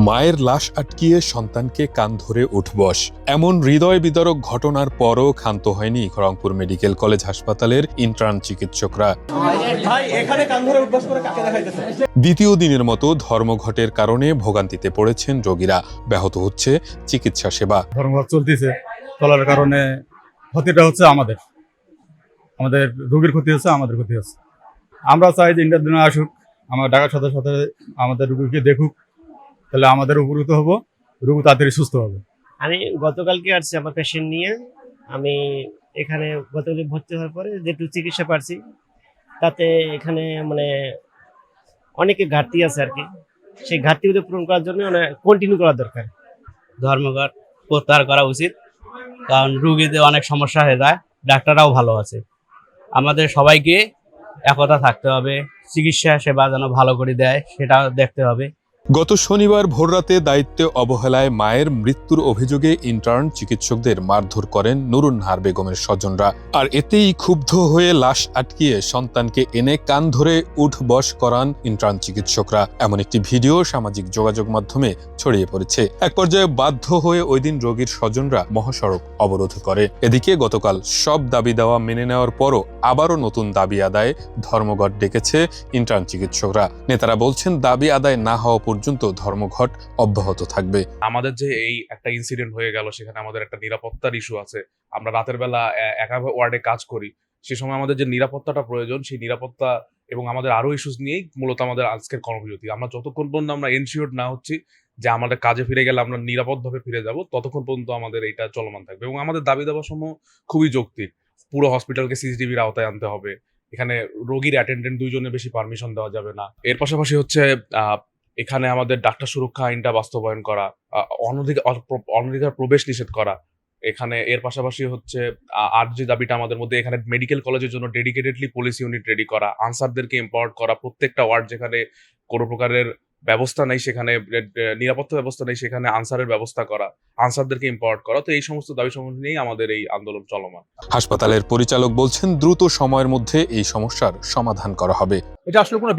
মায়ের লাশ আটকিয়ে সন্তানকে কান ধরে উঠবস, এমন হৃদয় বিদারক ঘটনার পরও ক্ষান্ত হয়নি রংপুর মেডিকেল কলেজ হাসপাতালের ইন্টার্ন চিকিৎসকরা। দ্বিতীয় দিনের মতো ধর্মঘটের কারণে ভোগান্তিতে পড়েছেন রোগীরা, ব্যাহত হচ্ছে চিকিৎসা সেবা। ধর্মঘট চলতেছে, চলার কারণে ক্ষতিটা হচ্ছে আমাদের রোগীর ক্ষতি হচ্ছে, আমাদের ক্ষতি হচ্ছে। আমরা চাই যে ইন্টার দিনে আসুক, আমরা ডাকার সাথে সাথে আমাদের রোগীকে দেখুক, তাহলে আমাদের উপকৃত হব, রোগী তাড়াতাড়ি সুস্থ হবে। আমি গতকালকে আসছি আমার পেশেন্ট নিয়ে। আমি এখানে গতকাল ভর্তি হওয়ার পরে যেটু চিকিৎসা পাচ্ছি তাতে এখানে মানে অনেকে ঘাটতি আছে আর কি। সেই ঘাটতিগুলো পূরণ করার জন্য কন্টিনিউ করা দরকার। ধর্মঘট প্রত্যাহার করা উচিত, কারণ রুগীদের অনেক সমস্যা হয়ে যায়, ডাক্তাররাও ভালো আছে। আমাদের সবাইকে একতা থাকতে হবে, চিকিৎসা সেবা যেন ভালো করে দেয় সেটা দেখতে হবে। গত শনিবার ভোররাতে দায়িত্বে অবহেলায় মায়ের মৃত্যুর অভিযোগে ইন্টার্ন চিকিৎসকদের মারধর করেন নুরুন্নাহার বেগমের স্বজনরা। আর এতেই ক্ষুব্ধ হয়ে লাশ আটকিয়ে সন্তানকে এনে কান ধরে উঠবস করান ইন্টার্ন চিকিৎসকরা। এমন একটি ভিডিও সামাজিক যোগাযোগ মাধ্যমে ছড়িয়ে পড়েছে। এক পর্যায়ে বাধ্য হয়ে ওই দিন রোগীর স্বজনরা মহাসড়ক অবরোধ করে। এদিকে গতকাল সব দাবি দেওয়া মেনে নেওয়ার পরও আবারও নতুন দাবি আদায়ে ধর্মঘট ডেকেছে ইন্টার্ন চিকিৎসকরা। নেতারা বলছেন, দাবি আদায় না হওয়া পর্যন্ত ধর্মঘট অব্যাহত থাকবে। আমাদের যে এই একটা ইনসিডেন্ট হয়ে গেল, সেখানে আমাদের একটা নিরাপত্তার ইস্যু আছে। আমরা রাতের বেলা একা ওয়ার্ডে কাজ করি, সে সময় আমাদের যে নিরাপত্তাটা প্রয়োজন, সেই নিরাপত্তা এবং আমাদের আরো ইস্যুস নিয়েই মূলত আমাদের আজকের কর্মবিরতি। আমরা যতক্ষণ পর্যন্ত আমরা এনশিওর না হচ্ছি যে আমাদের কাজে ফিরে গেলে আমরা নিরাপদভাবে ফিরে যাব, ততক্ষণ পর্যন্ত আমাদের এটা চলমান থাকবে। এবং আমাদের দাবি দেওয়া সমূহ খুবই যৌক্তিক। পুরো হসপিটালকে সিসিটিভির আওতায় আনতে হবে, এখানে রোগীর অ্যাটেন্ডেন্ট 2 জনের বেশি পারমিশন দেওয়া যাবে না। এর পাশাপাশি হচ্ছে এখানে আমাদের ডাক্তার সুরক্ষা আইনটা বাস্তবায়ন করা, অনধিকার প্রবেশ নিষেধ করা। এখানে এর পাশাপাশি হচ্ছে আর যে দাবিটা আমাদের মধ্যে, এখানে মেডিকেল কলেজের জন্য ডেডিকেটেডলি পুলিশ ইউনিট রেডি করা, আনসারদেরকে এম্পাওয়ার্ড করা। প্রত্যেকটা ওয়ার্ড যেখানে কোনো প্রকারের ব্যবস্থা নেই, সেখানে নিরাপত্তা ব্যবস্থা নেই, সেখানে আনসারের ব্যবস্থা করা, আনসারদেরকে এম্পাওয়ার্ড করা। তো এই সমস্ত দাবি সমূহ নিয়েই আমাদের এই আন্দোলন চলমান। হাসপাতালের পরিচালক বলছেন, দ্রুত সময়ের মধ্যে এই সমস্যার সমাধান করা হবে। এটা আসলে কোনো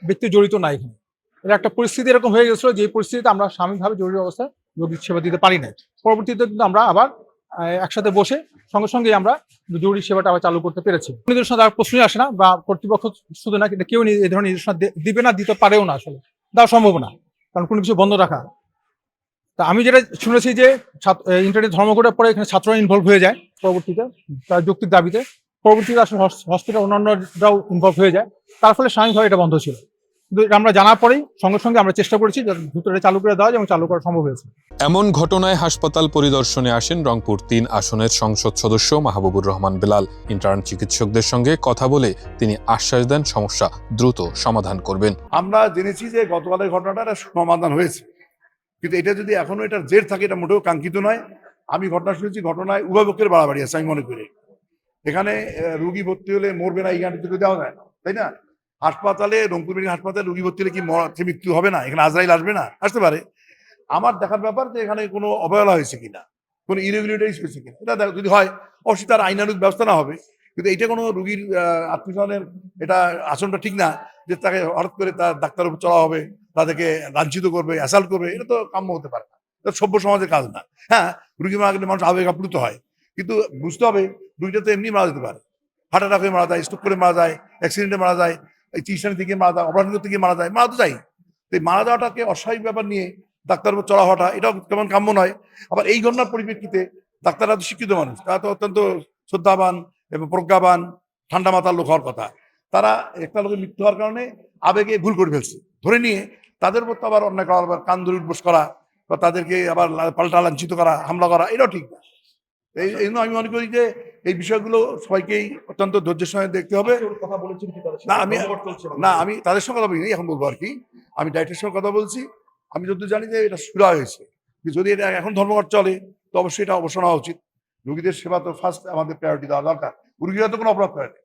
ব্যক্তি জড়িত নাই। এখানে এটা একটা পরিস্থিতি এরকম হয়ে গেছিল, যে পরিস্থিতিতে আমরা সাময়িকভাবে জরুরি অবস্থায় রোগীর সেবা দিতে পারি নাই। পরবর্তীতে কিন্তু আমরা আবার একসাথে বসে সঙ্গে সঙ্গে আমরা জরুরি সেবাটা আবার চালু করতে পেরেছি। নির্দেশনা দেওয়ার প্রশ্নই আসে না, বা কর্তৃপক্ষ শুধু না, কিন্তু কেউ এই ধরনের নির্দেশনা দিবে না, দিতে পারেও না, আসলে দেওয়া সম্ভব না, কারণ কোনো কিছু বন্ধ রাখা। তা আমি যেটা শুনেছি যে ইন্টারনেট ধর্মঘটের পরে এখানে ছাত্ররা ইনভলভ হয়ে যায় পরবর্তীতে তার যৌক্তিক দাবিতে। পরবর্তীতে আসলে হসপিটাল অন্যান্যরাও ইনভলভ হয়ে যায়, তার ফলে সাময়িকভাবে এটা বন্ধ ছিল। আমরা জানার পরেই সঙ্গে সঙ্গে আমরা চেষ্টা করেছি দ্রুত চালু করে দেওয়া এবং চালু করা সম্ভব হয়েছে। এমন ঘটনায় হাসপাতাল পরিদর্শনে আসেন রংপুর 3 আসনের সংসদ সদস্য মাহবুবুর রহমান বেলাল। ইন্টার্ন চিকিৎসকদের সঙ্গে কথা বলে তিনি আশ্বাস দেন সমস্যা দ্রুত সমাধান করবেন। আমরা জেনেছি যে গতকালের ঘটনাটা সমাধান হয়েছে, কিন্তু এটা যদি এখনো এটার জের থাকে, এটা মোটেও কাঙ্ক্ষিত নয়। আমি ঘটনা শুনেছি, ঘটনায় উভয় পক্ষের বাড়াবাড়ি আছে। আমি মনে করি এখানে রুগী ভর্তি হলে মরবে না, এই গানটি দেওয়া যায় না, তাই না? হাসপাতালে, রংপুর মেডিকেল হাসপাতালে রুগী ভর্তি হলে কি মৃত্যু হবে না? এখানে আজরাইল আসবে না? আসতে পারে। আমার দেখার ব্যাপার যে এখানে কোনো অবহেলা হয়েছে কিনা, কোনো ইরেগুলারিটিস হয়েছে কিনা। এটা যদি হয়, অবশ্যই তার আইনানুগ ব্যবস্থা না হবে, কিন্তু এটা কোনো রুগীর আত্মীয়স্বজনের এটা আচরণটা ঠিক না, যে তাকে হঠাৎ করে তার ডাক্তারের উপর চলা হবে, তাদেরকে লাঞ্ছিত করবে, অ্যাসাল্ট করবে। এটা তো কাম্য হতে পারে না, এটা সভ্য সমাজের কাজ না। হ্যাঁ, রুগী মারা গেলে মানুষ আবেগ আপ্লুত হয়, কিন্তু বুঝতে হবে রুগীটা তো এমনি মারা যেতে পারে। হার্ট অ্যাটাক হয়ে মারা যায়, স্ট্রোক করে মারা যায়, অ্যাক্সিডেন্টে মারা যায়, এই চিকিৎসা থেকে মারা যায়, অপারেশন থেকে মারা যায়, মারা তো চাই। তো এই মারা যাওয়াটাকে অস্বাভাবিক ব্যাপার নিয়ে ডাক্তারের উপর চড়া হওয়াটা, এটাও কেমন কাম্য নয়। আবার এই ঘটনার পরিপ্রেক্ষিতে ডাক্তাররা তো শিক্ষিত মানুষ, তারা তো অত্যন্ত শ্রদ্ধাবান এবং প্রজ্ঞাবান, ঠান্ডা মাথার লোক হওয়ার কথা। তারা একটা লোকের মৃত্যু হওয়ার কারণে আবেগে ভুল করে ফেলছে ধরে নিয়ে তাদের উপর তো আবার অন্যায় করা, আবার কান ধরে উঠবোস করা, বা তাদেরকে আবার পাল্টা লাঞ্ছিত করা, হামলা করা, এটাও ঠিক না। এই জন্য আমি মনে করি যে এই বিষয়গুলো সবাইকেই অত্যন্ত ধৈর্যের সঙ্গে দেখতে হবে। আমি তাদের সঙ্গে কথা বলিনি, এখন বলবো আর কি। আমি ডাক্তারের সঙ্গে কথা বলছি। আমি যতদূর জানি যে এটা শুরু হয়েছে, যদি এটা এখন ধর্মঘট চলে তো অবশ্যই এটা অবসান হওয়া উচিত। রোগীদের সেবা তো ফার্স্ট আমাদের প্রায়োরিটি দেওয়া দরকার। রোগীরা তো কোনো অপরাধ করে না।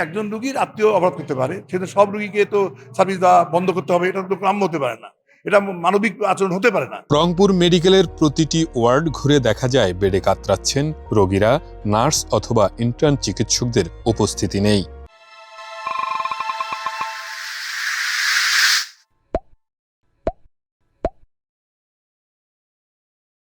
একজন রোগীর আত্মীয় অপরাধ করতে পারে, সেটা সব রোগীকে তো সার্ভিস দেওয়া বন্ধ করতে হবে, এটা তো কাম্য হতে পারে না, এটা মানবিক আচরণ হতে পারে না। রংপুর মেডিকেলের প্রতিটি ওয়ার্ড ঘুরে দেখা যায় বেডে কাতরাচ্ছেন রোগীরা, নার্স অথবা ইন্টার্ন চিকিৎসকদের উপস্থিতি নেই।